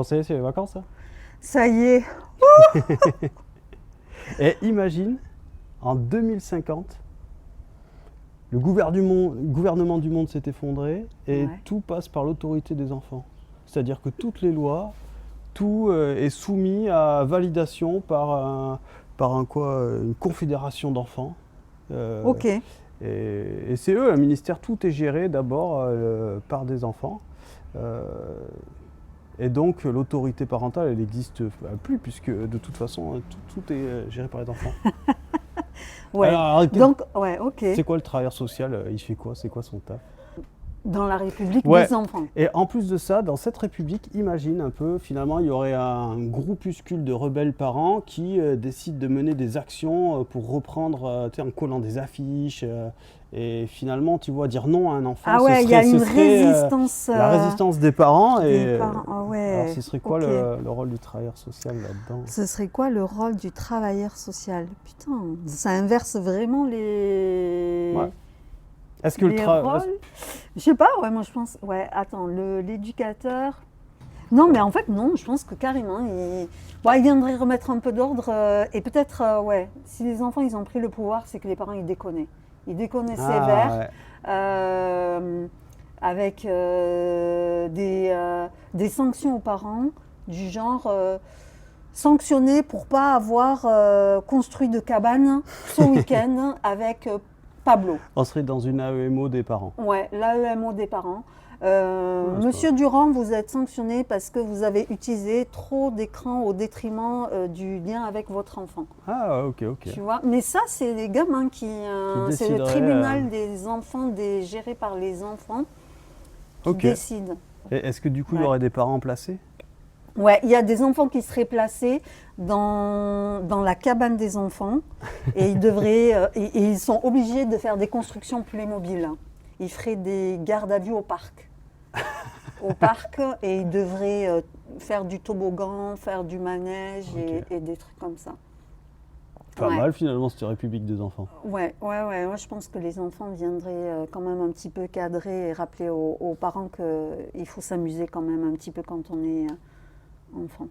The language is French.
Bon, ça y est, c'est les vacances, hein. Ça y est. Et imagine, en 2050, le gouvernement du monde s'est effondré et Ouais. tout passe par l'autorité des enfants. C'est-à-dire que toutes les lois, tout est soumis à validation une confédération d'enfants. Euh, Ok. et c'est eux, un ministère, tout est géré d'abord par des enfants. Euh, et donc l'autorité parentale, elle n'existe plus, puisque de toute façon, tout est géré par les enfants. Ouais. Alors, Donc, ouais, ok. c'est quoi le travailleur social? Il fait quoi? C'est quoi son taf? Dans la République Ouais. des enfants. Et en plus de ça, dans cette république, imagine un peu, finalement, il y aurait un groupuscule de rebelles parents qui décident de mener des actions pour reprendre, tu sais, en collant des affiches. Et finalement, tu vois, dire non à un enfant, Ah ouais, il y a une ce serait résistance la résistance des parents. des parents. Ah Alors, ouais. ce serait quoi Ok. le rôle du travailleur social là-dedans? Ce serait quoi le rôle du travailleur social? Putain, ça inverse vraiment Ouais. Est-ce que le les travail... rôles. Je sais pas, ouais, moi je pense. Ouais, attends, l'éducateur. Non, mais en fait, non, je pense que carrément, il viendrait remettre un peu d'ordre et peut-être, ouais, si les enfants ils ont pris le pouvoir, c'est que les parents ils déconnaient. Ils déconnaient sévère ouais. euh, avec des sanctions aux parents du genre sanctionner pour pas avoir construit de cabane ce week-end avec Pablo. On serait dans une AEMO des parents. Ouais, l'AEMO des parents. Ouais, c'est Monsieur Durand, vous êtes sanctionné parce que vous avez utilisé trop d'écran au détriment du lien avec votre enfant. Ah, ok, ok. Tu vois? Mais ça, c'est les gamins c'est le décideraient, tribunal des enfants, géré par les enfants, qui Ok. décide. Et est-ce que du coup, il y Ouais. aurait des parents placés? Ouais, il y a des enfants qui seraient placés dans la cabane des enfants et ils devraient, et ils sont obligés de faire des constructions Playmobil. Ils feraient des gardes à vue au parc. Et ils devraient faire du toboggan, faire du manège Ok. et des trucs comme ça. Pas Ouais. mal finalement, cette République des enfants. Ouais. Moi, je pense que les enfants viendraient quand même un petit peu cadrer et rappeler aux parents qu'il faut s'amuser quand même un petit peu quand on est enfant.